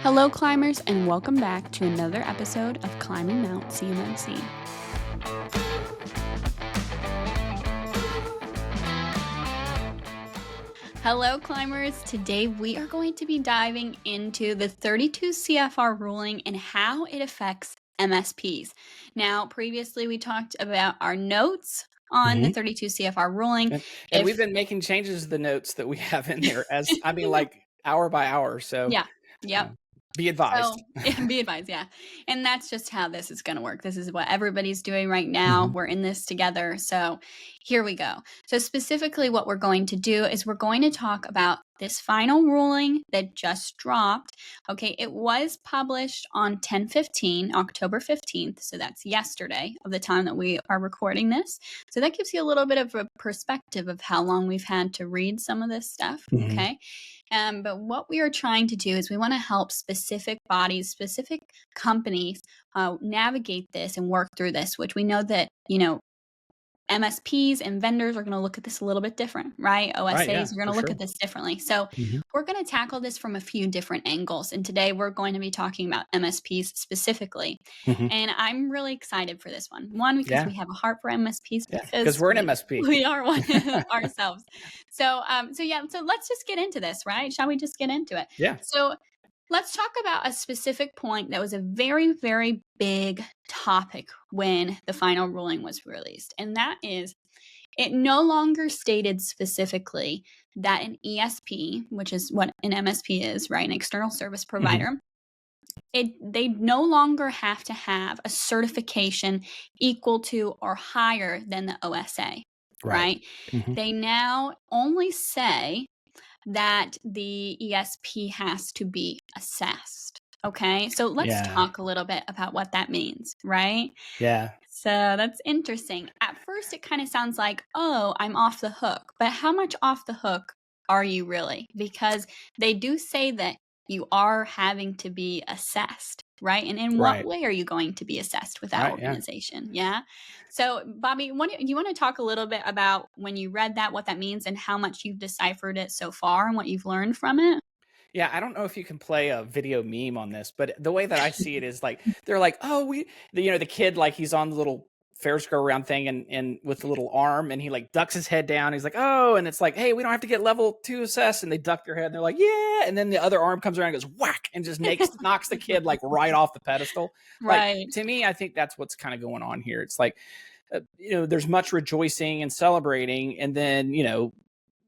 Hello, climbers, and welcome back to another episode of Climbing Mount CMMC. Hello, climbers. Today we are going to be diving into the 32 CFR ruling and how it affects MSPs. Now, previously we talked about our notes on the 32 CFR ruling. And we've been making changes to the notes that we have in there like hour by hour. So yeah, yep. Be advised. So, be advised, yeah. And that's just how this is going to work. This is what everybody's doing right now. We're in this together. So here we go. So specifically what we're going to do is we're going to talk about this final ruling that just dropped. Okay, it was published on 10/15, October 15th. So that's yesterday of the time that we are recording this. So that gives you a little bit of a perspective of how long we've had to read some of this stuff. Okay. But what we are trying to do is we want to help specific bodies, specific companies navigate this and work through this, which we know that, MSPs and vendors are going to look at this a little bit different, right? OSAs are going to look at this differently. So we're going to tackle this from a few different angles. And today we're going to be talking about MSPs specifically. And I'm really excited for this one. One, because we have a heart for MSPs because we're an MSP. We are one ourselves. So let's just get into this, right? Shall we just get into it? Yeah. So let's talk about a specific point that was a very, very big topic when the final ruling was released. And that is, it no longer stated specifically that an ESP, which is what an MSP is, right? An external service provider, they no longer have to have a certification equal to or higher than the OSA, right? They now only say that the ESP has to be assessed. Okay, so let's talk a little bit about what that means, right? Yeah. So that's interesting. At first, it kind of sounds like, oh, I'm off the hook. But how much off the hook are you really? Because they do say that you are having to be assessed, right? And in what way are you going to be assessed with that organization? Yeah. So, Bobby, you want to talk a little bit about when you read that, what that means, and how much you've deciphered it so far and what you've learned from it? Yeah, I don't know if you can play a video meme on this, but the way that I see it is like, they're like, oh, the kid, like he's on the little Ferris go around thing and with the little arm, and he like ducks his head down. He's like, oh, and it's like, hey, we don't have to get level 2 assessed. And they duck their head and they're like, yeah. And then the other arm comes around and goes whack and just knocks the kid like right off the pedestal. Right. Like, to me, I think that's what's kind of going on here. It's like, there's much rejoicing and celebrating. And then,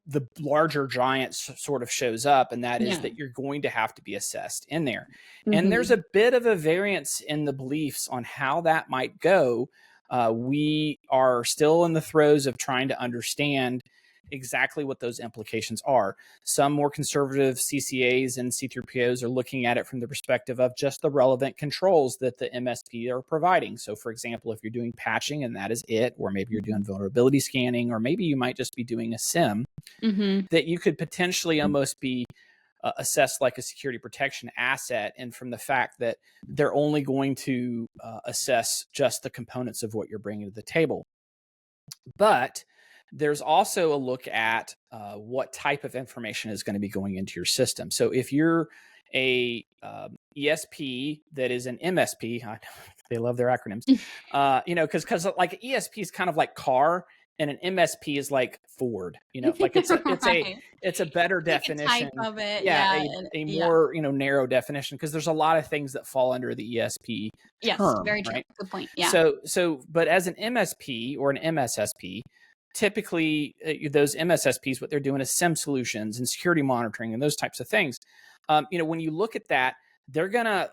the larger giant sort of shows up, and that is that you're going to have to be assessed in there. And there's a bit of a variance in the beliefs on how that might go. We are still in the throes of trying to understand exactly what those implications are. Some more conservative CCAs and C3POs are looking at it from the perspective of just the relevant controls that the MSP are providing. So for example, if you're doing patching and that is it, or maybe you're doing vulnerability scanning, or maybe you might just be doing a SIM, that you could potentially almost be assessed like a security protection asset. And from the fact that they're only going to assess just the components of what you're bringing to the table. But there's also a look at what type of information is going to be going into your system. So if you're a ESP that is an MSP, they love their acronyms, because like ESP is kind of like car, and an MSP is like Ford, like it's a better definition. Type of it, a more narrow definition, because there's a lot of things that fall under the ESP term. Very true. Right? Good point. Yeah. So, but as an MSP or an MSSP, typically those MSSPs, what they're doing is SIM solutions and security monitoring and those types of things. When you look at that, they're gonna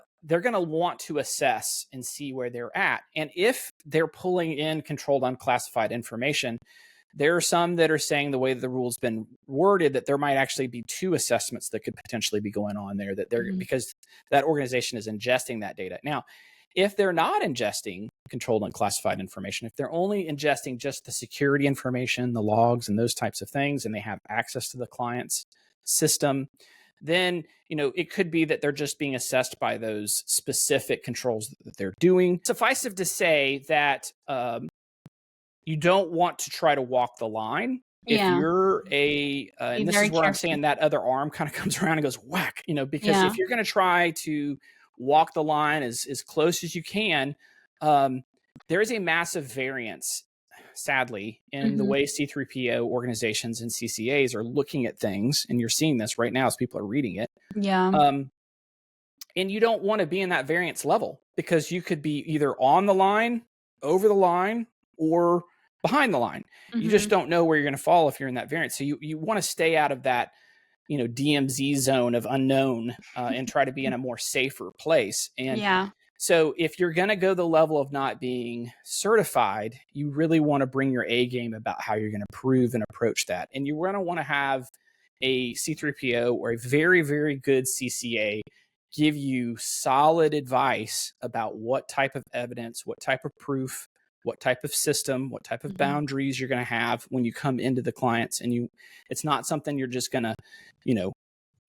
want to assess and see where they're at. And if they're pulling in controlled unclassified information, there are some that are saying, the way the rule's been worded, that there might actually be 2 assessments that could potentially be going on there, that they're because that organization is ingesting that data. Now, if they're not ingesting controlled unclassified information, if they're only ingesting just the security information, the logs and those types of things, and they have access to the client's system, then it could be that they're just being assessed by those specific controls that they're doing. Suffice it to say that you don't want to try to walk the line if Yeah. you're and Be this is very where I'm careful. saying that other arm kind of comes around and goes whack, because Yeah. if you're going to try to walk the line as close as you can, there is a massive variance, sadly, in the way C3PO organizations and CCAs are looking at things. And you're seeing this right now as people are reading it. Yeah. And you don't want to be in that variance level because you could be either on the line, over the line, or behind the line. You just don't know where you're going to fall if you're in that variance. So you want to stay out of that, DMZ zone of unknown, and try to be in a more safer place. And Yeah. so if you're going to go the level of not being certified, you really want to bring your A game about how you're going to prove and approach that. And you're going to want to have a C3PO or a very, very good CCA give you solid advice about what type of evidence, what type of proof, what type of system, what type of boundaries you're going to have when you come into the clients. And it's not something you're just going to,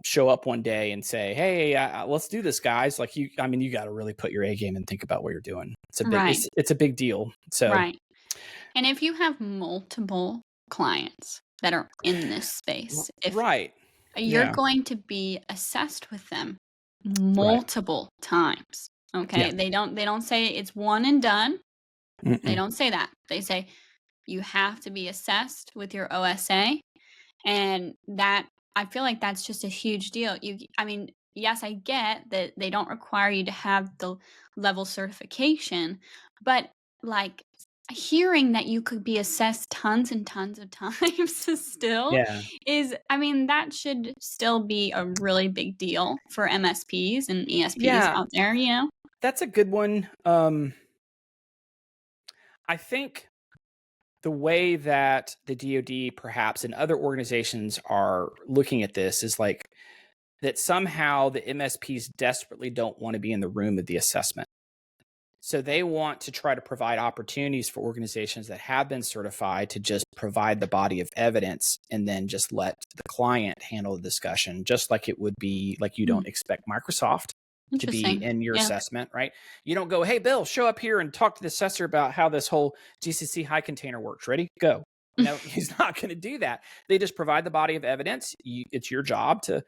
show up one day and say, hey, let's do this, guys. Like you got to really put your A game and think about what you're doing. It's a big, it's a big deal. So, right. And if you have multiple clients that are in this space, if you're going to be assessed with them multiple times. Okay. Yeah. They don't say it's one and done. They don't say that. They say you have to be assessed with your OSA. And that, I feel like that's just a huge deal. Yes, I get that they don't require you to have the level certification, but like hearing that you could be assessed tons and tons of times still is, that should still be a really big deal for MSPs and ESPs out there, That's a good one. I think the way that the DoD perhaps and other organizations are looking at this is like that somehow the MSPs desperately don't want to be in the room of the assessment. So they want to try to provide opportunities for organizations that have been certified to just provide the body of evidence and then just let the client handle the discussion, just like it would be like you don't expect Microsoft to be in your assessment, right? You don't go, hey, Bill, show up here and talk to the assessor about how this whole GCC high container works. Ready? Go. No, he's not going to do that. They just provide the body of evidence. It's your job to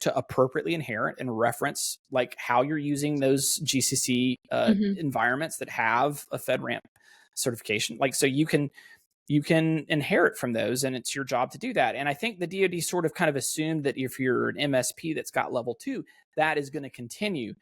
appropriately inherit and reference like how you're using those GCC environments that have a FedRAMP certification. Like, so you can inherit from those, and it's your job to do that. And I think the DoD sort of kind of assumed that if you're an MSP that's got level 2, that is going to continue.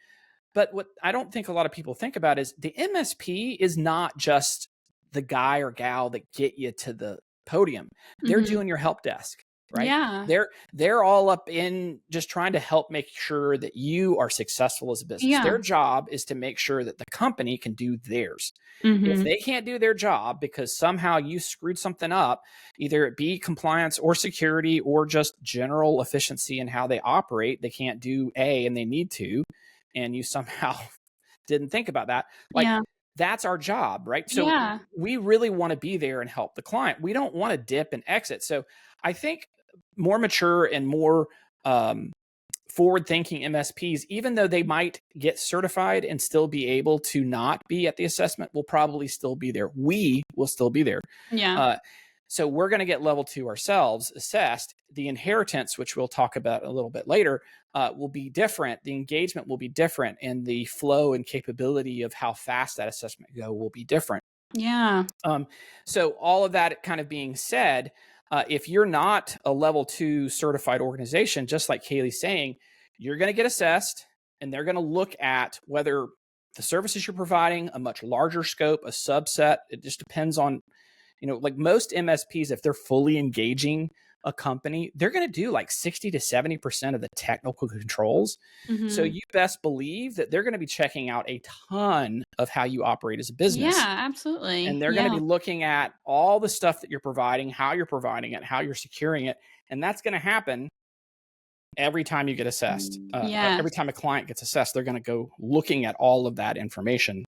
But what I don't think a lot of people think about is the MSP is not just the guy or gal that get you to the podium. They're doing your help desk, right? Yeah. They're all up in just trying to help make sure that you are successful as a business. Yeah. Their job is to make sure that the company can do theirs. If they can't do their job because somehow you screwed something up, either it be compliance or security or just general efficiency in how they operate, they can't do A and they need to, and you somehow didn't think about that. Like, that's our job, right? So we really want to be there and help the client. We don't want to dip and exit. So I think more mature and more forward-thinking MSPs, even though they might get certified and still be able to not be at the assessment, will probably still be there. We will still be there. So we're going to get level 2 ourselves assessed. The inheritance, which we'll talk about a little bit later, will be different. The engagement will be different, and the flow and capability of how fast that assessment go will be different. So all of that kind of being said, if you're not a level 2 certified organization, just like Kaleigh's saying, you're going to get assessed, and they're going to look at whether the services you're providing, a much larger scope, a subset. It just depends on, like most MSPs, if they're fully engaging a company, they're going to do like 60 to 70% of the technical controls. So you best believe that they're going to be checking out a ton of how you operate as a business. Yeah, absolutely. And they're going to be looking at all the stuff that you're providing, how you're providing it, how you're securing it. And that's going to happen every time you get assessed. Every time a client gets assessed, they're going to go looking at all of that information.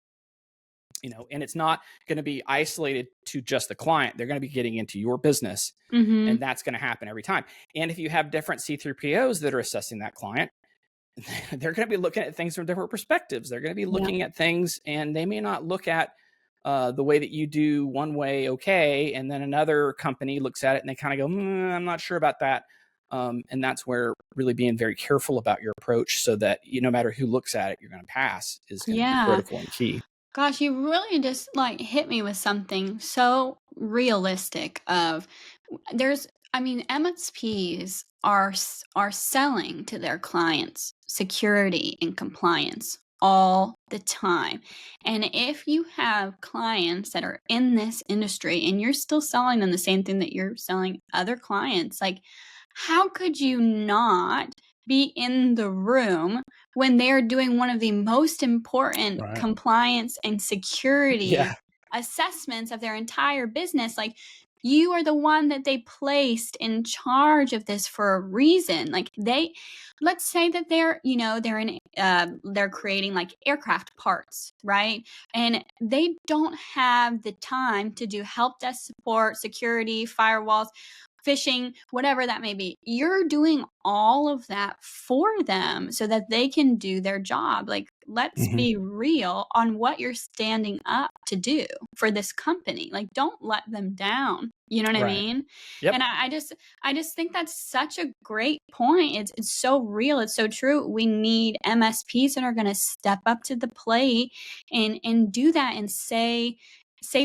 And it's not going to be isolated to just the client. They're going to be getting into your business, and that's going to happen every time. And if you have different C3POs that are assessing that client, they're going to be looking at things from different perspectives. They're going to be looking at things, and they may not look at the way that you do one way, okay, and then another company looks at it and they kind of go, I'm not sure about that. And that's where really being very careful about your approach so that no matter who looks at it, you're going to pass is going to be critical and key. Gosh, you really just like hit me with something so realistic of MSPs are selling to their clients security and compliance all the time. And if you have clients that are in this industry and you're still selling them the same thing that you're selling other clients, like how could you not be in the room when they're doing one of the most important compliance and security assessments of their entire business? Like you are the one that they placed in charge of this for a reason. Like let's say that they're creating like aircraft parts, right? And they don't have the time to do help desk support, security, firewalls, phishing, whatever that may be. You're doing all of that for them so that they can do their job. Like, let's be real on what you're standing up to do for this company. Like, don't let them down. You know what I mean? Yep. And I just think that's such a great point. It's so real. It's so true. We need MSPs that are going to step up to the plate and do that and say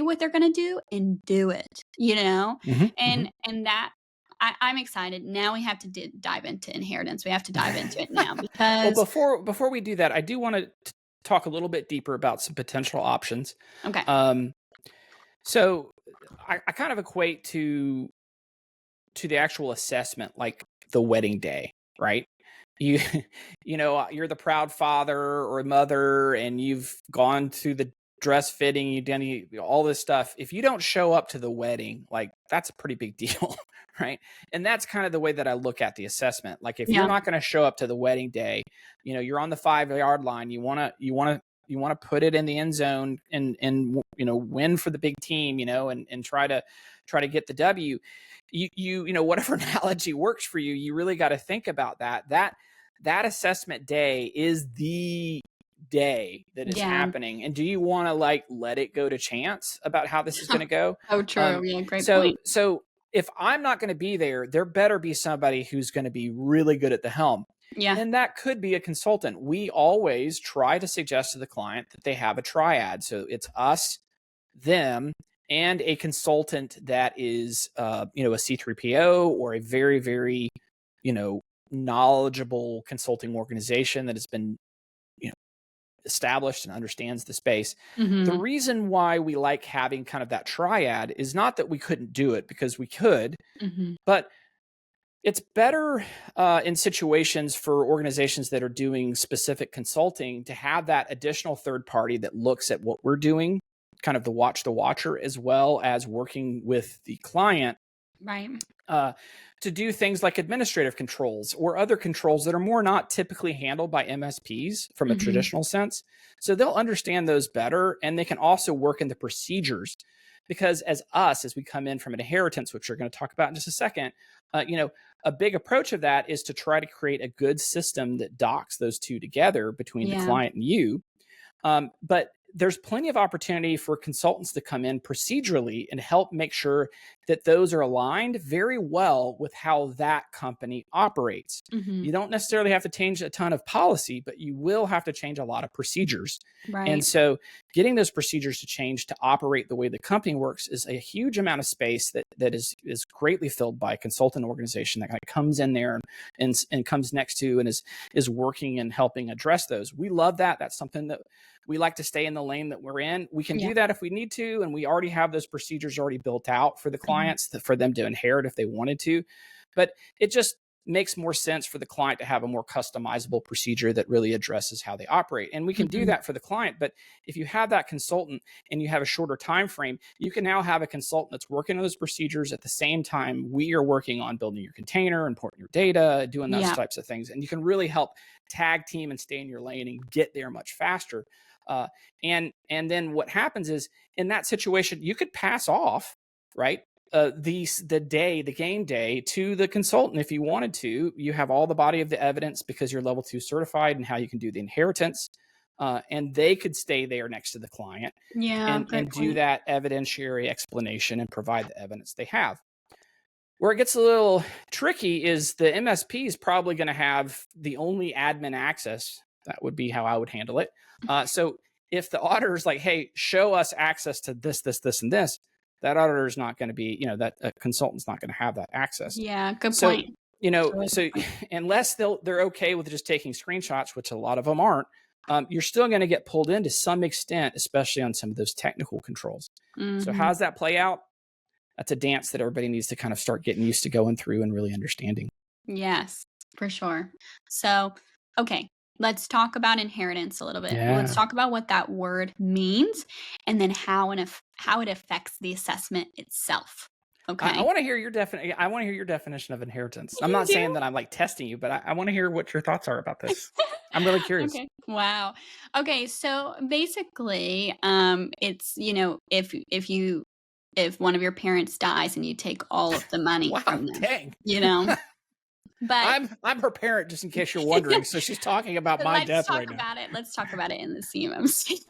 what they're going to do and do it, and that I'm excited. Now we have to dive into inheritance. We have to dive into it now because before we do that, I do want to talk a little bit deeper about some potential options. Okay. So I kind of equate to the actual assessment, like the wedding day, right? You're the proud father or mother and you've gone through the dress fitting, you've done all this stuff. If you don't show up to the wedding, like that's a pretty big deal, right? And that's kind of the way that I look at the assessment. Like if you're not going to show up to the wedding day, you're on the 5-yard line, you want to put it in the end zone and win for the big team, and try to get the W. Whatever analogy works for you, you really got to think about that assessment day is the day that is happening. And do you want to let it go to chance about how this is going to go? Oh, true. Great point. So if I'm not going to be there better be somebody who's going to be really good at the helm. Yeah. And that could be a consultant. We always try to suggest to the client that they have a triad. So it's us, them, and a consultant that is, a C3PO or a very, very, knowledgeable consulting organization that has been, established and understands the space. The reason why we like having kind of that triad is not that we couldn't do it, because we could, but it's better in situations for organizations that are doing specific consulting to have that additional third party that looks at what we're doing, kind of the watcher, as well as working with the client. Right. To do things like administrative controls or other controls that are more not typically handled by MSPs from a traditional sense. So they'll understand those better, and they can also work in the procedures, because as we come in from an inheritance, which we're going to talk about in just a second, a big approach of that is to try to create a good system that docks those two together between the client and you. But there's plenty of opportunity for consultants to come in procedurally and help make sure that those are aligned very well with how that company operates. You don't necessarily have to change a ton of policy, but you will have to change a lot of procedures. Right. And so getting those procedures to change to operate the way the company works is a huge amount of space that is greatly filled by a consultant organization that kind of comes in there and comes next to and is working and helping address those. We love that. That's something that we like to stay in the lane that we're in. We can do that if we need to, and we already have those procedures already built out for the clients for them to inherit if they wanted to. But it just makes more sense for the client to have a more customizable procedure that really addresses how they operate. And we can do that for the client. But if you have that consultant and you have a shorter time frame, you can now have a consultant that's working on those procedures at the same time we are working on building your container, importing your data, doing those types of things. And you can really help tag team and stay in your lane and get there much faster. And then what happens is, in that situation, you could pass off, right, the game day to the consultant if you wanted to. You have all the body of the evidence because you're level 2 certified and how you can do the inheritance. and they could stay there next to the client and do that evidentiary explanation and provide the evidence they have. Where it gets a little tricky is the MSP is probably going to have the only admin access. That would be how I would handle it. So if the auditor's like, hey, show us access to this, this, this, and this, that auditor is not going to be, that consultant's not going to have that access. Yeah, good point. So unless they're okay with just taking screenshots, which a lot of them aren't, you're still going to get pulled in to some extent, especially on some of those technical controls. So how does that play out? That's a dance that everybody needs to kind of start getting used to going through and really understanding. Yes, for sure. So, okay, let's talk about inheritance a little bit. Yeah. Let's talk about what that word means and then how it affects the assessment itself. Okay. I want to hear your definition of inheritance. I'm not saying that I'm like testing you, but I want to hear what your thoughts are about this. I'm really curious. Okay. Wow. Okay. So basically, it's, if one of your parents dies and you take all of the money from them, dang. But I'm her parent, just in case you're wondering. So she's talking about my death right now. Let's talk about it in the CMMC.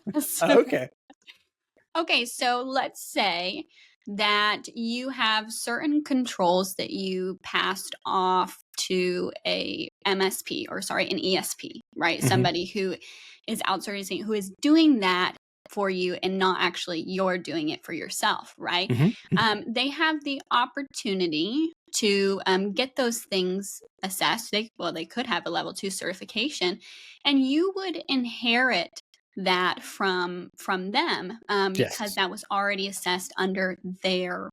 Okay. Okay. So let's say that you have certain controls that you passed off to an ESP, right? Somebody who is outsourcing, who is doing that for you and not actually you're doing it for yourself, right? They have the opportunity to get those things assessed. They could have a level 2 certification, and you would inherit that from them because that was already assessed under their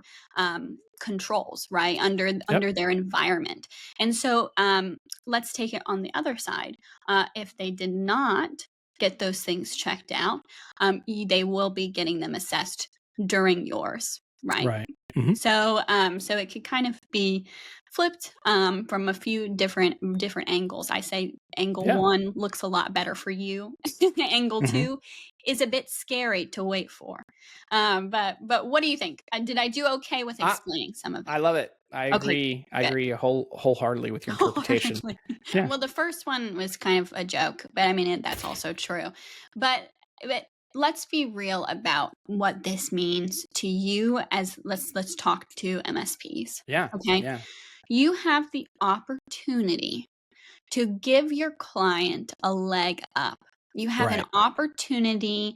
controls, right? Under their environment. And so let's take it on the other side. If they did not get those things checked out, they will be getting them assessed during yours, right? So it could kind of be flipped from a few different angles. I say angle 1 looks a lot better for you. Angle 2 is a bit scary to wait for. But what do you think? Did I do okay with explaining some of it? I love it. I agree. I agree wholeheartedly with your interpretation. Yeah. Well, the first one was kind of a joke, but I mean, that's also true. But let's be real about what this means to you. As let's talk to MSPs. Yeah. Okay. Yeah. You have the opportunity to give your client a leg up. You have an opportunity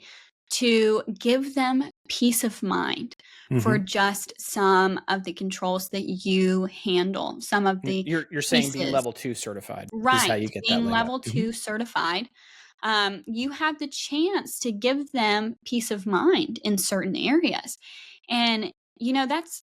to give them peace of mind for just some of the controls that you handle. Some of the you're saying being level 2 certified, right? Is how you get being that level 2 certified, you have the chance to give them peace of mind in certain areas, and that's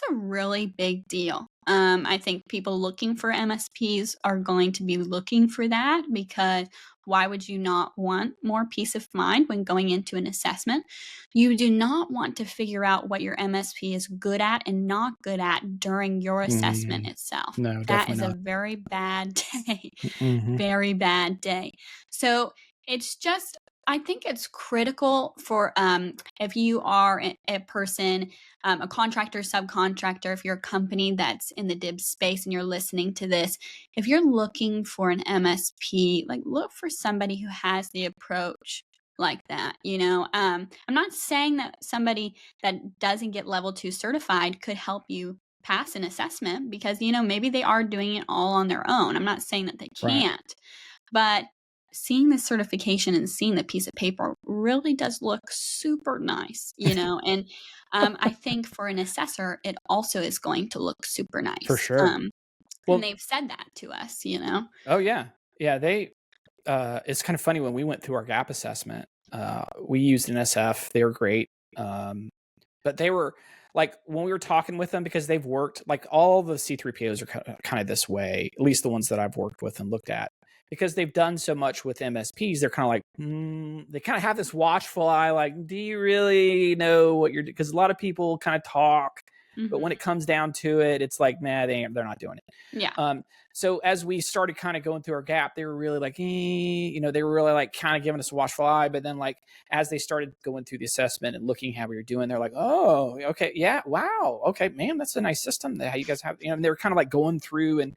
a really big deal. I think people looking for MSPs are going to be looking for that, because why would you not want more peace of mind when going into an assessment? You do not want to figure out what your MSP is good at and not good at during your assessment itself. No, that is not. a very bad day. Very bad day. So it's just, I think it's critical for if you are a person, a contractor, subcontractor, if you're a company that's in the DIB space and you're listening to this, if you're looking for an MSP, look for somebody who has the approach like that. I'm not saying that somebody that doesn't get level 2 certified could help you pass an assessment, because maybe they are doing it all on their own. I'm not saying that they can't, but seeing the certification and seeing the piece of paper really does look super nice, and I think for an assessor, it also is going to look super nice. For sure. And they've said that to us, Oh, yeah. Yeah. It's kind of funny, when we went through our gap assessment, we used an SF. They were great. But they were when we were talking with them, because they've worked, all the C3POs are kind of this way, at least the ones that I've worked with and looked at. Because they've done so much with MSPs, they're kind of they kind of have this watchful eye, do you really know what you're doing? Because a lot of people kind of talk, But when it comes down to it, it's like, nah, they're not doing it. Yeah. So as we started kind of going through our gap, they were really like, they were really like kind of giving us a watchful eye. But then like, as they started going through the assessment and looking how we were doing, they're like, oh, okay. Yeah. Wow. Okay, man, that's a nice system that how you guys have, and they were kind of like going through and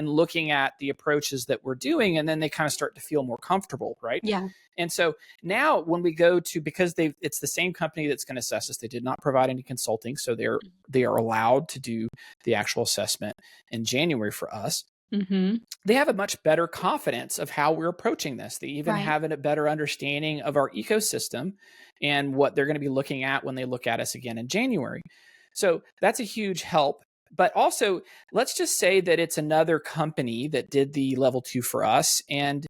looking at the approaches that we're doing. And then they kind of start to feel more comfortable. Right. Yeah. And so now when we go to, because it's the same company that's going to assess us, they did not provide any consulting. So they are allowed to do the actual assessment in January for us. They have a much better confidence of how we're approaching this. They even have a better understanding of our ecosystem and what they're going to be looking at when they look at us again in January. So that's a huge help. But also, let's just say that it's another company that did the level 2 for us, and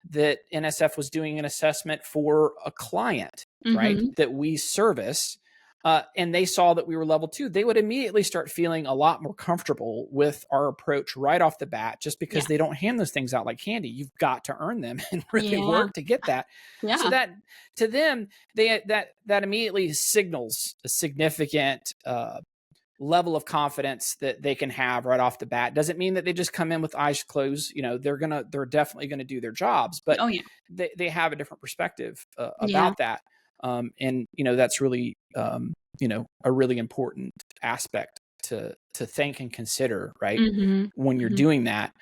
that NSF was doing an assessment for a client, right, that we service. And they saw that we were level 2, they would immediately start feeling a lot more comfortable with our approach right off the bat, just because they don't hand those things out like candy. You've got to earn them and really work to get that. So that to them, that immediately signals a significant level of confidence that they can have right off the bat. Doesn't mean that they just come in with eyes closed. They're definitely going to do their jobs, but they have a different perspective about that. And that's really, a really important aspect to think and consider, right? When you're doing that,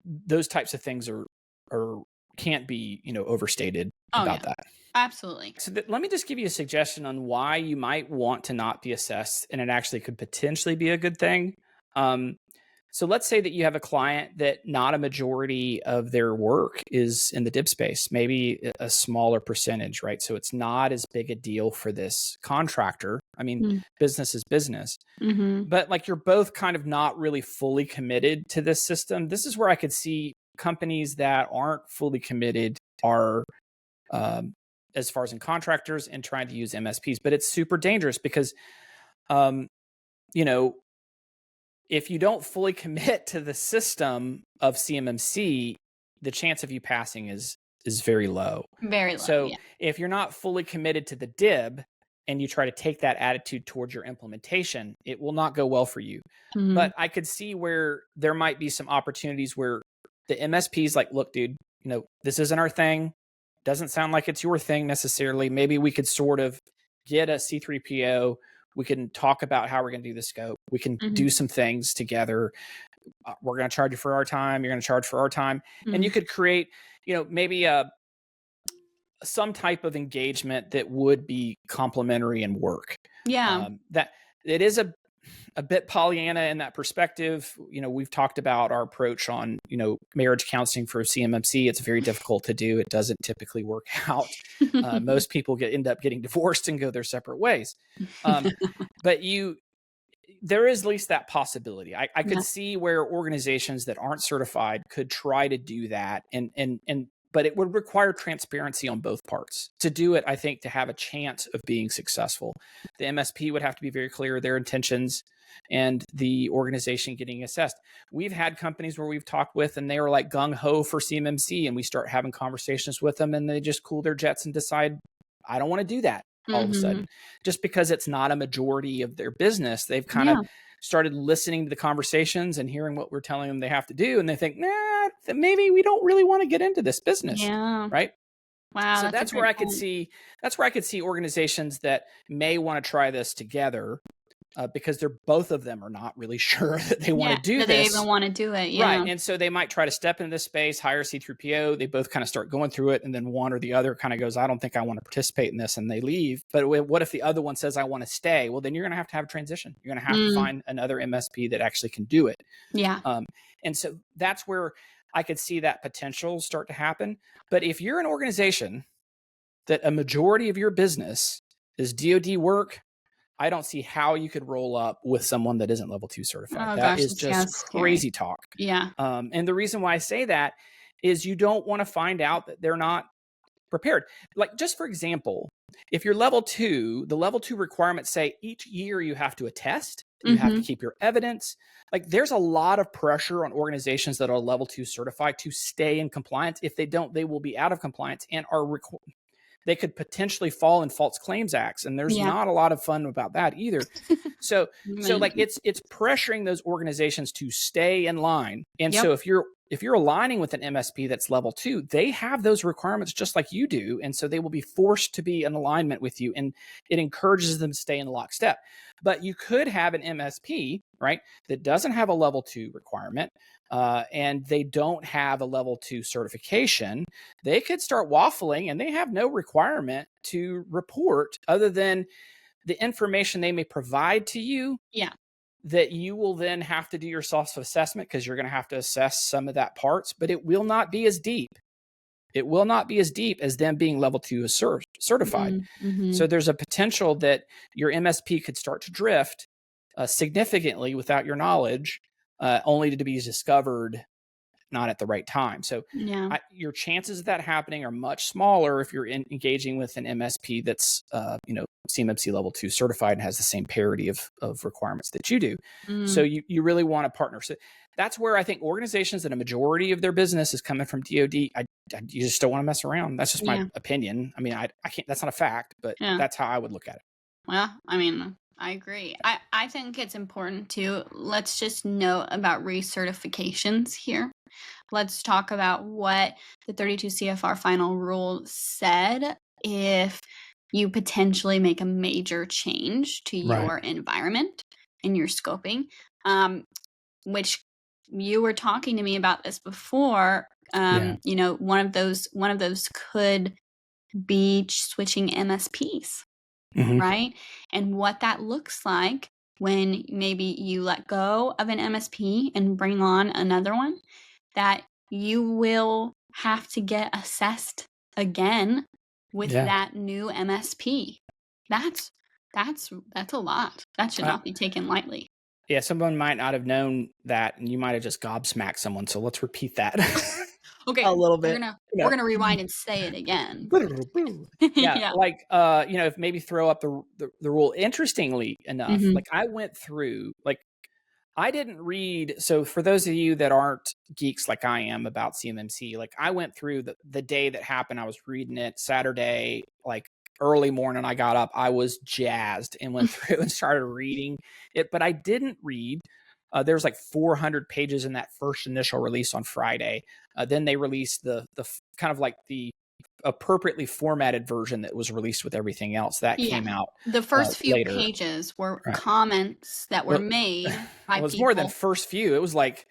those types of things are can't be, overstated about that. Absolutely. So let me just give you a suggestion on why you might want to not be assessed, and it actually could potentially be a good thing. So let's say that you have a client that not a majority of their work is in the DIB space, maybe a smaller percentage, right? So it's not as big a deal for this contractor. I mean, business is business, but like you're both kind of not really fully committed to this system. This is where I could see companies that aren't fully committed are, as far as in contractors and trying to use MSPs, but it's super dangerous because, if you don't fully commit to the system of CMMC, the chance of you passing is very low. Very low. So if you're not fully committed to the DIB and you try to take that attitude towards your implementation, it will not go well for you. But I could see where there might be some opportunities where the MSP's like, look, dude, this isn't our thing. Doesn't sound like it's your thing necessarily. Maybe we could sort of get a C3PO. We can talk about how we're going to do the scope. We can do some things together. We're going to charge you for our time. You're going to charge for our time. And you could create, maybe some type of engagement that would be complementary and work. That it is a bit Pollyanna in that perspective. We've talked about our approach on, marriage counseling for CMMC. It's very difficult to do. It doesn't typically work out. Most people end up getting divorced and go their separate ways. But there is at least that possibility. I could see where organizations that aren't certified could try to do that. But it would require transparency on both parts to do it. I think to have a chance of being successful, the MSP would have to be very clear their intentions and the organization getting assessed. We've had companies where we've talked with and they were like gung ho for CMMC, and we start having conversations with them and they just cool their jets and decide, I don't want to do that all of a sudden, just because it's not a majority of their business. They've kind of started listening to the conversations and hearing what we're telling them they have to do. And they think, maybe we don't really want to get into this business. Right. Wow. So that's where I could see organizations that may want to try this together, because both of them are not really sure that they want to do this. They even want to do it. Right. And so they might try to step into this space, hire C3PO. They both kind of start going through it. And then one or the other kind of goes, I don't think I want to participate in this. And they leave. But what if the other one says, I want to stay? Well, then you're going to have a transition. You're going to have to find another MSP that actually can do it. And so that's where I could see that potential start to happen. But if you're an organization that a majority of your business is DoD work, I don't see how you could roll up with someone that isn't level 2 certified. That is just crazy talk. And the reason why I say that is you don't want to find out that they're not prepared. Like, just for example, if you're level 2, the level 2 requirements say each year you have to attest, you have to keep your evidence. Like, there's a lot of pressure on organizations that are level 2 certified to stay in compliance. If they don't, they will be out of compliance and they could potentially fall in false claims acts. And there's not a lot of fun about that either. So like it's pressuring those organizations to stay in line. And so if you're aligning with an MSP that's level 2, they have those requirements just like you do. And so they will be forced to be in alignment with you, and it encourages them to stay in lockstep. But you could have an MSP, right, that doesn't have a level 2 requirement, and they don't have a level 2 certification. They could start waffling, and they have no requirement to report other than the information they may provide to you. Yeah. That you will then have to do your self-assessment, because you're going to have to assess some of that parts, but it will not be as deep. It will not be as deep as them being level 2 certified. So there's a potential that your MSP could start to drift significantly without your knowledge, only to be discovered not at the right time. So your chances of that happening are much smaller if you're engaging with an MSP that's CMMC level 2 certified and has the same parity of requirements that you do. So you really want to partner. So that's where I think organizations that a majority of their business is coming from DoD, you just don't want to mess around. That's just my opinion. I mean, I can't, that's not a fact, but that's how I would look at it. Well, I mean, I agree. I think it's important to, let's just note about recertifications here. Let's talk about what the 32 CFR final rule said if you potentially make a major change to your environment and your scoping, which you were talking to me about this before. One of those could be switching MSPs, right? And what that looks like when maybe you let go of an MSP and bring on another one, that you will have to get assessed again with that new MSP. That's a lot. That should not be taken lightly. Yeah, someone might not have known that, and you might have just gobsmacked someone. So let's repeat that. Okay, a little bit. We're gonna rewind and say it again. If maybe throw up the rule. Interestingly enough, like I went through, like I didn't read. So for those of you that aren't geeks like I am about CMMC, like I went through the day that happened. I was reading it Saturday, like early morning. I got up, I was jazzed and went through and started reading it, but I didn't read. There was like 400 pages in that first initial release on Friday. Then they released the kind of like the appropriately formatted version that was released with everything else that came out. The first few later. pages were comments that were made by it was people. More than first few. It was like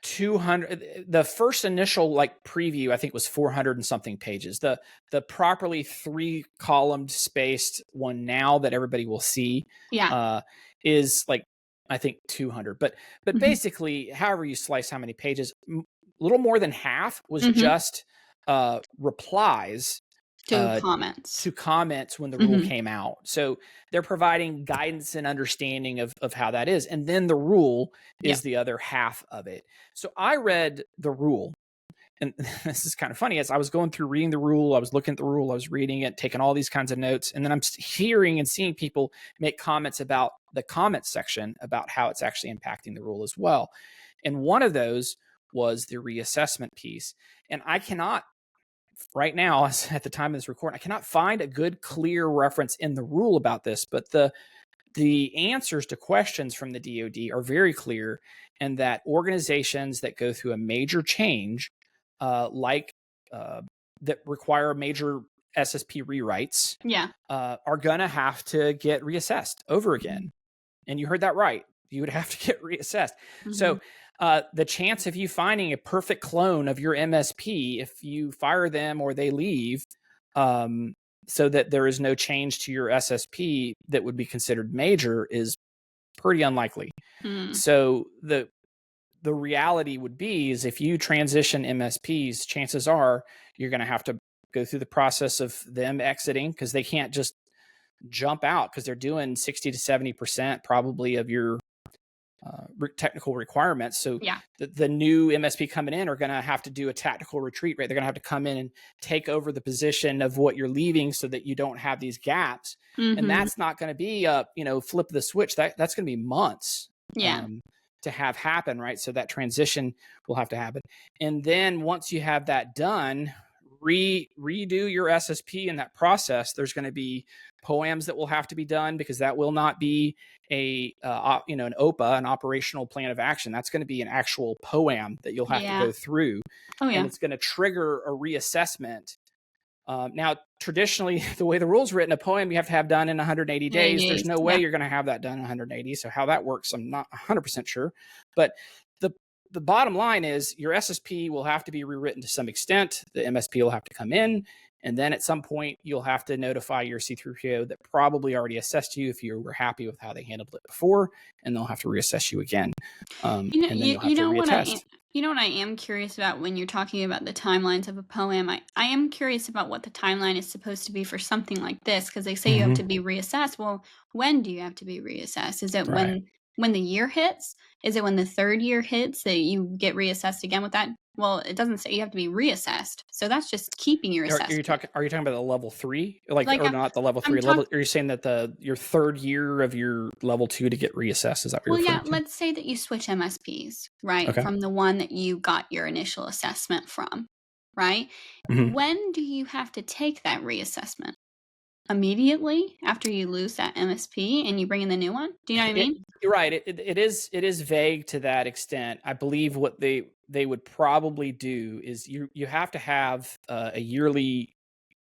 200. The first initial like preview, I think, was 400 and something pages. The properly 3-column spaced one now that everybody will see is like, I think 200, but basically, however you slice how many pages, a little more than half was just replies to comments when the rule came out. So they're providing guidance and understanding of how that is. And then the rule is the other half of it. So I read the rule. And this is kind of funny. As I was going through reading the rule, I was looking at the rule, I was reading it, taking all these kinds of notes. And then I'm hearing and seeing people make comments about the comments section about how it's actually impacting the rule as well. And one of those was the reassessment piece. And I cannot, right now, at the time of this recording, I cannot find a good, clear reference in the rule about this. But the answers to questions from the DoD are very clear, and that organizations that go through a major change, that require major SSP rewrites, are going to have to get reassessed over again. And you heard that right. You would have to get reassessed. So the chance of you finding a perfect clone of your MSP, if you fire them or they leave, so that there is no change to your SSP that would be considered major, is pretty unlikely. So the reality would be is if you transition MSPs, chances are you're going to have to go through the process of them exiting, because they can't just jump out, because they're doing 60 to 70% probably of your technical requirements. So the new MSP coming in are going to have to do a tactical retreat, right? They're going to have to come in and take over the position of what you're leaving so that you don't have these gaps. And that's not going to be flip the switch. That's going to be months. To have happen, right? So that transition will have to happen. And then once you have that done, redo your SSP in that process, there's going to be POAMs that will have to be done, because that will not be an OPA, an operational plan of action. That's going to be an actual POAM that you'll have to go through. Oh, yeah. And it's going to trigger a reassessment. Now, traditionally, the way the rule's written, a POAM you have to have done in 180 days. There's no way you're going to have that done in 180. So how that works, I'm not 100% sure. But the bottom line is your SSP will have to be rewritten to some extent. The MSP will have to come in. And then at some point, you'll have to notify your C3PO that probably already assessed you if you were happy with how they handled it before, and they'll have to reassess you again. And then you'll have to reattest. You know what I am curious about when you're talking about the timelines of a POAM? I am curious about what the timeline is supposed to be for something like this, because they say you have to be reassessed. Well, when do you have to be reassessed? Is it when the year hits? Is it when the third year hits that you get reassessed again with that? Well, it doesn't say you have to be reassessed. So that's just keeping your assessment. Are you talking about the level 3? Or not the level 3 level? Are you saying that your third year of your level 2 to get reassessed? Is that what you're referring to? Let's say that you switch MSPs, right? Okay. From the one that you got your initial assessment from, right? When do you have to take that reassessment? Immediately after you lose that MSP and you bring in the new one? Do you know what I mean? You're right. It is vague to that extent. I believe what they would probably do is you have to have a yearly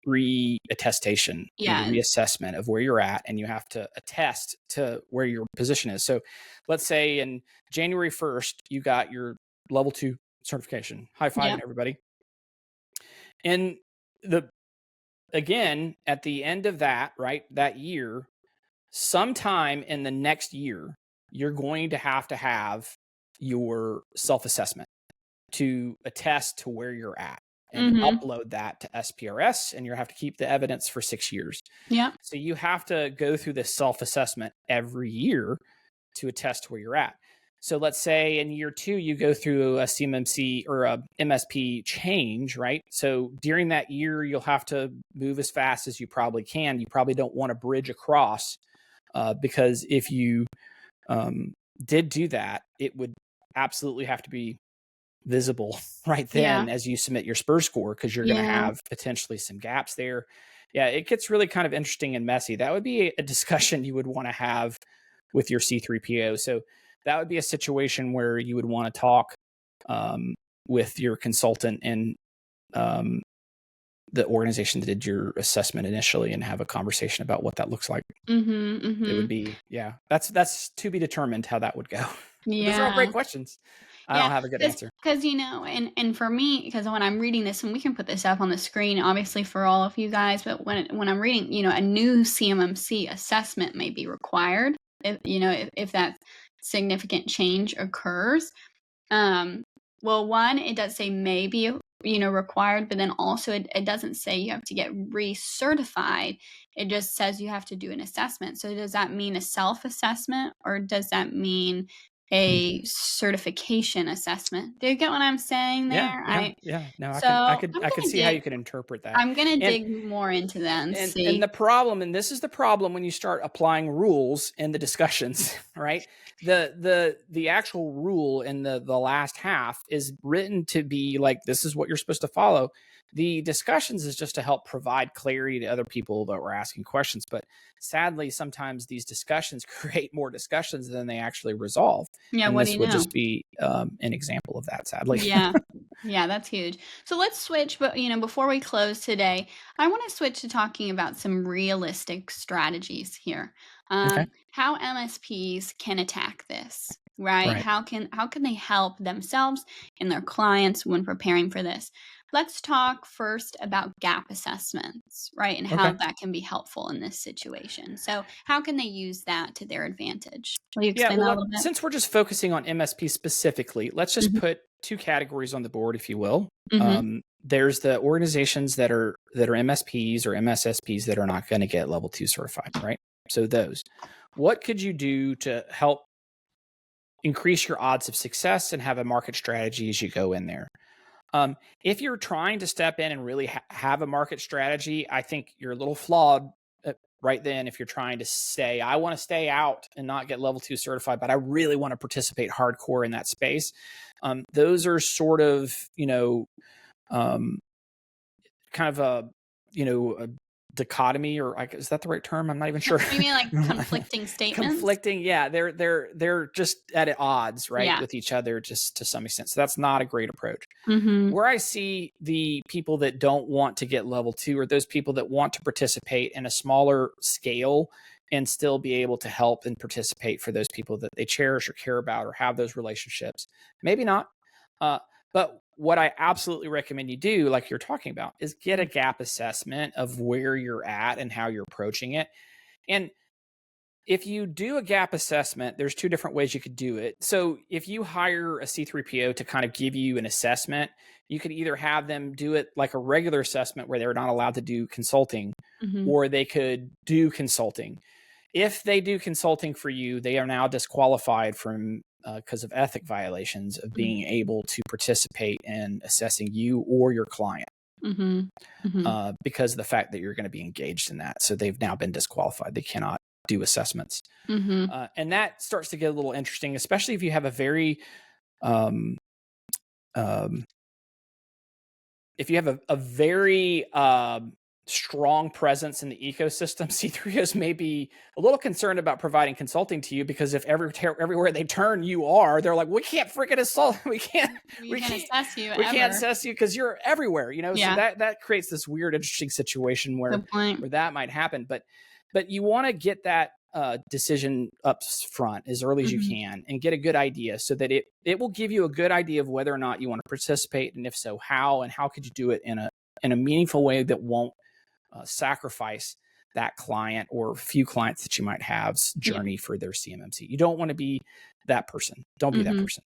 reattestation, reassessment of where you're at, and you have to attest to where your position is. So let's say in January 1st, you got your level 2 certification. High five, everybody. And again, at the end of that year, sometime in the next year, you're going to have your self-assessment to attest to where you're at and upload that to SPRS, and you have to keep the evidence for 6 years. Yeah. So you have to go through this self-assessment every year to attest to where you're at. So let's say in year 2, you go through a CMMC or a MSP change, right? So during that year, you'll have to move as fast as you probably can. You probably don't want to bridge across because if you did do that, it would absolutely have to be visible right then as you submit your SPUR score, because you're going to have potentially some gaps there. Yeah, it gets really kind of interesting and messy. That would be a discussion you would want to have with your C3PO. So that would be a situation where you would want to talk with your consultant and the organization that did your assessment initially, and have a conversation about what that looks like. It would be, that's to be determined how that would go. Those are all great questions. I don't have a good answer. Because, and for me, because when I'm reading this, and we can put this up on the screen, obviously for all of you guys, but when I'm reading, a new CMMC assessment may be required, if that significant change occurs. Well, one, it does say may be, required, but then also it doesn't say you have to get recertified. It just says you have to do an assessment. So does that mean a self-assessment, or does that mean a certification assessment? Do you get what I'm saying there? I could see how you could interpret that. I'm going to dig more into that and see. And the problem, and this is the problem when you start applying rules in the discussions, right? The actual rule in the last half is written to be like, this is what you're supposed to follow. The discussions is just to help provide clarity to other people that were asking questions. But sadly, sometimes these discussions create more discussions than they actually resolve. Yeah, and what this do you would know? just be an example of that, sadly. Yeah, that's huge. So let's switch, but before we close today, I want to switch to talking about some realistic strategies here. How MSPs can attack this, right? How can they help themselves and their clients when preparing for this? Let's talk first about gap assessments, right? And how that can be helpful in this situation. So how can they use that to their advantage? Will you explain that a little bit? Since we're just focusing on MSP specifically, let's just put 2 categories on the board, if you will. There's the organizations that are MSPs or MSSPs that are not going to get level 2 certified, right? So those. What could you do to help increase your odds of success and have a market strategy as you go in there? If you're trying to step in and really have a market strategy, I think you're a little flawed right then. If you're trying to say, I want to stay out and not get level 2 certified, but I really want to participate hardcore in that space. Those are sort of, kind kind of a dichotomy, or is that the right term? I'm not even sure. You mean like conflicting statements? Conflicting, yeah. They're just at odds, right, Yeah. with each other, just to some extent. So that's not a great approach. Mm-hmm. Where I see the people that don't want to get level 2 are those people that want to participate in a smaller scale and still be able to help and participate for those people that they cherish or care about or have those relationships. Maybe not. But what I absolutely recommend you do, like you're talking about, is get a gap assessment of where you're at and how you're approaching it. And if you do a gap assessment, there's 2 different ways you could do it. So if you hire a C3PO to kind of give you an assessment, you could either have them do it like a regular assessment where they're not allowed to do consulting, or they could do consulting. If they do consulting for you, they are now disqualified from because of ethic violations of being able to participate in assessing you or your client because of the fact that you're going to be engaged in that. So they've now been disqualified. They cannot do assessments. And that starts to get a little interesting, especially if you have a very strong presence in the ecosystem. C3Os may be a little concerned about providing consulting to you because if everywhere they turn you are, they're like, we can't freaking assess you because you're everywhere, So that creates this weird, interesting situation where that might happen. But you want to get that decision up front as early as you can and get a good idea so that it will give you a good idea of whether or not you want to participate, and if so, how, and how could you do it in a meaningful way that won't sacrifice that client or few clients that you might have's journey for their CMMC. You don't want to be that person. Don't be that person.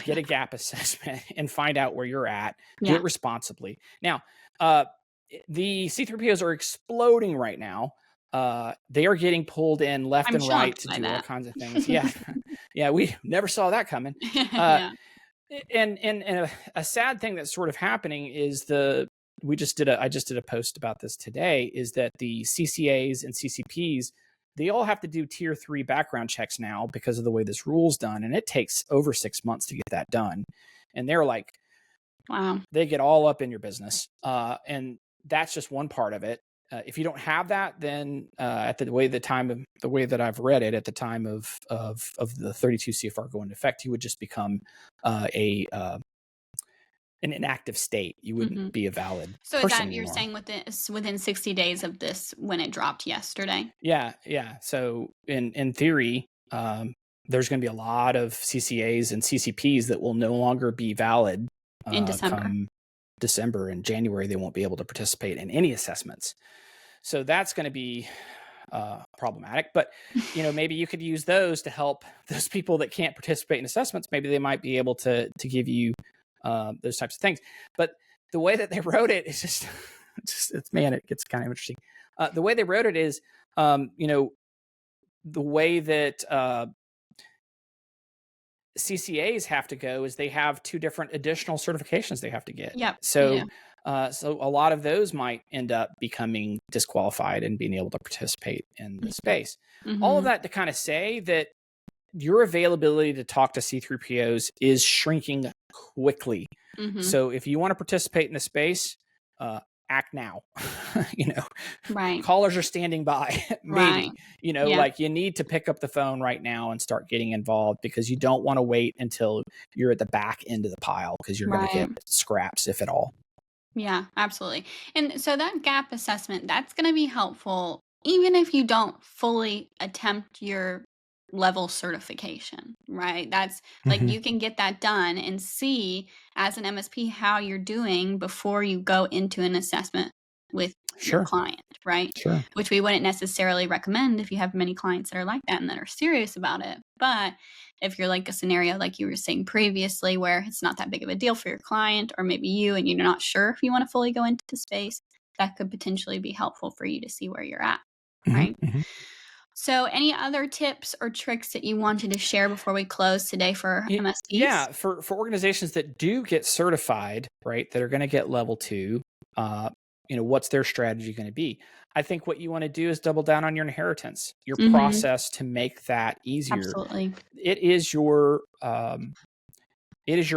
Get a gap assessment and find out where you're at. Do it responsibly. Now, the C3POs are exploding right now. They are getting pulled in left and right to do all kinds of things. Yeah, we never saw that coming. And a sad thing that's sort of happening is I just did a post about this today, is that the CCAs and CCPs, they all have to do tier 3 background checks now because of the way this rule's done. And it takes over 6 months to get that done. And they're like, wow, they get all up in your business. And that's just one part of it. If you don't have that, then the way that I've read it, at the time of the 32 CFR going into effect, you would just become an inactive state. You wouldn't be a valid so person is that you're anymore. saying within 60 days of this when it dropped yesterday? Yeah. So in theory, there's going to be a lot of CCAs and CCPs that will no longer be valid in December. Come December and January. They won't be able to participate in any assessments. So that's going to be problematic. But maybe you could use those to help those people that can't participate in assessments. Maybe they might be able to give you those types of things. But the way that they wrote it is just it gets kind of interesting. The way they wrote it is, the way that CCAs have to go is they have 2 different additional certifications they have to get. Yep. So a lot of those might end up becoming disqualified and being able to participate in the space. All of that to kind of say that your availability to talk to C3POs is shrinking quickly. So if you want to participate in the space, act now. Right. Callers are standing by. Maybe, right. like you need to pick up the phone right now and start getting involved, because you don't want to wait until you're at the back end of the pile, because you're going to get scraps, if at all. Yeah, absolutely. And so that gap assessment, that's going to be helpful even if you don't fully attempt your level certification, right? That's like you can get that done and see as an MSP how you're doing before you go into an assessment with your client, right? Sure. Which we wouldn't necessarily recommend if you have many clients that are like that and that are serious about it. But if you're like a scenario like you were saying previously, where it's not that big of a deal for your client or maybe you, and you're not sure if you want to fully go into space, that could potentially be helpful for you to see where you're at, right? So any other tips or tricks that you wanted to share before we close today for MSPs? Yeah, for organizations that do get certified, right, that are going to get level 2, what's their strategy going to be? I think what you want to do is double down on your inheritance, your process to make that easier. Absolutely. It is your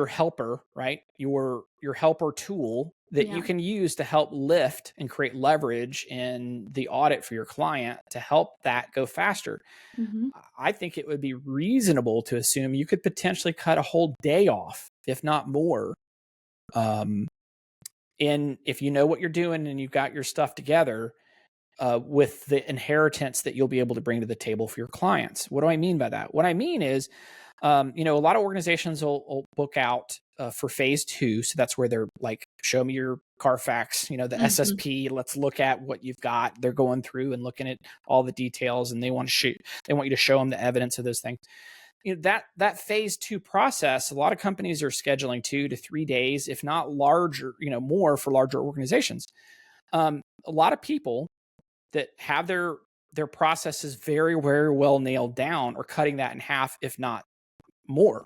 helper, right? Your helper tool that you can use to help lift and create leverage in the audit for your client to help that go faster. I think it would be reasonable to assume you could potentially cut a whole day off, if not more. And if you know what you're doing and you've got your stuff together, with the inheritance that you'll be able to bring to the table for your clients. What do I mean by that? What I mean is, a lot of organizations will book out for phase 2. So that's where they're like, show me your Carfax, the SSP. Let's look at what you've got. They're going through and looking at all the details, and they want you to show them the evidence of those things. That phase 2 process, a lot of companies are scheduling 2 to 3 days, if not larger, more for larger organizations. A lot of people that have their processes very, very well nailed down are cutting that in half, if not more,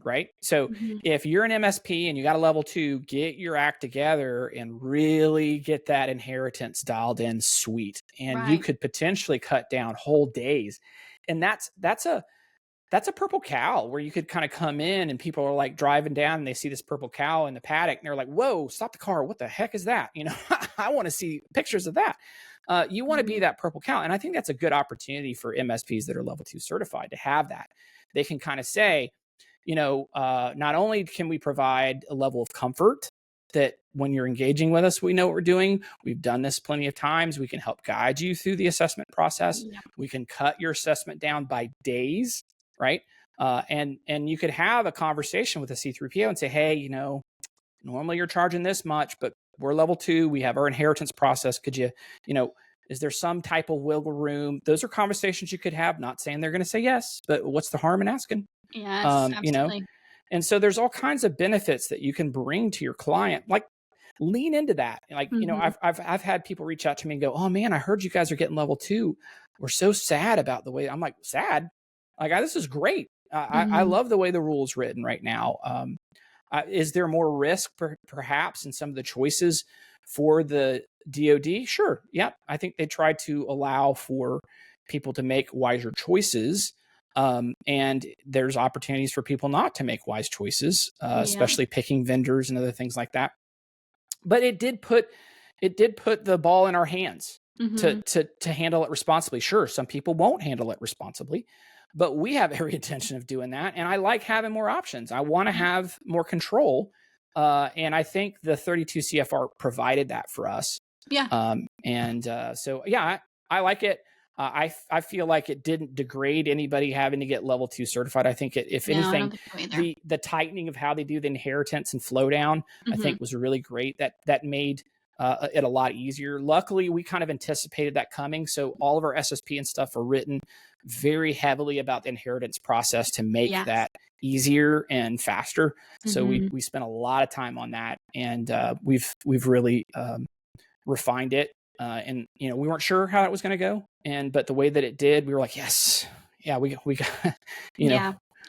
right? So if you're an MSP and you got a level 2, get your act together and really get that inheritance dialed in sweet. And you could potentially cut down whole days. And that's a purple cow where you could kind of come in and people are like driving down and they see this purple cow in the paddock and they're like, whoa, stop the car. What the heck is that? I want to see pictures of that. You want to be that purple cow. And I think that's a good opportunity for MSPs that are level 2 certified to have that. They can kind of say, not only can we provide a level of comfort that when you're engaging with us, we know what we're doing. We've done this plenty of times. We can help guide you through the assessment process. We can cut your assessment down by days, right? And you could have a conversation with a C3PO and say, hey, normally you're charging this much, but we're level 2. We have our inheritance process. Could you, is there some type of wiggle room? Those are conversations you could have, not saying they're going to say yes, but what's the harm in asking? Yes, absolutely. And so there's all kinds of benefits that you can bring to your client. Like, lean into that. Like, I've had people reach out to me and go, oh man, I heard you guys are getting level 2. We're so sad about the way. I'm like, sad? Like, this is great. I love the way the rule is written right now. Is there more risk perhaps in some of the choices for the DoD? Sure. Yeah. I think they try to allow for people to make wiser choices. And there's opportunities for people not to make wise choices, especially picking vendors and other things like that. But it did put the ball in our hands to handle it responsibly. Sure. Some people won't handle it responsibly, but we have every intention of doing that. And I like having more options. I want to have more control. And I think the 32 CFR provided that for us. Yeah. So I like it. I feel like it didn't degrade anybody having to get level 2 certified. I think if anything, the tightening of how they do the inheritance and flow down, I think was really great. That made it a lot easier. Luckily, we kind of anticipated that coming. So all of our SSP and stuff are written very heavily about the inheritance process to make that easier and faster. So we spent a lot of time on that, and we've really refined it. And we weren't sure how it was going to go, but the way that it did, we were like, yes, we got,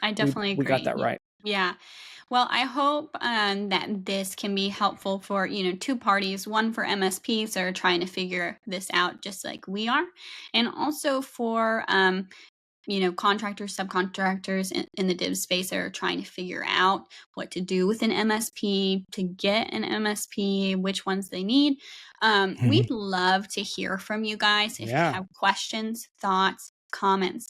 I definitely agree. We got that right. Yeah. Well, I hope that this can be helpful for, 2 parties, one for MSPs that are trying to figure this out just like we are, and also for, contractors, subcontractors in the div space that are trying to figure out what to do with an MSP, to get an MSP, which ones they need. We'd love to hear from you guys if you have questions, thoughts, comments.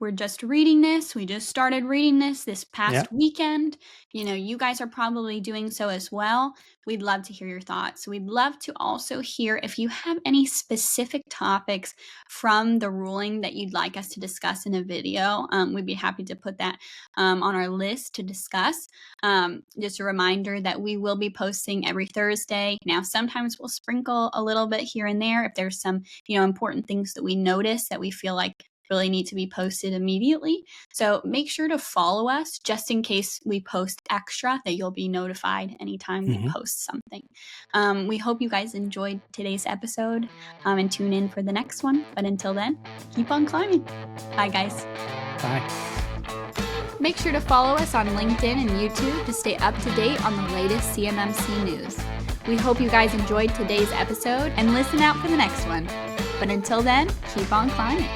We're just reading this. We just started reading this past weekend. You guys are probably doing so as well. We'd love to hear your thoughts. We'd love to also hear if you have any specific topics from the ruling that you'd like us to discuss in a video. We'd be happy to put that on our list to discuss. Just a reminder that we will be posting every Thursday. Now, sometimes we'll sprinkle a little bit here and there if there's some, important things that we notice that we feel like really need to be posted immediately. So make sure to follow us just in case we post extra, that you'll be notified anytime we post something. We hope you guys enjoyed today's episode and tune in for the next one. But until then, keep on climbing. Bye, guys. Bye. Make sure to follow us on LinkedIn and YouTube to stay up to date on the latest CMMC news. We hope you guys enjoyed today's episode and listen out for the next one. But until then, keep on climbing.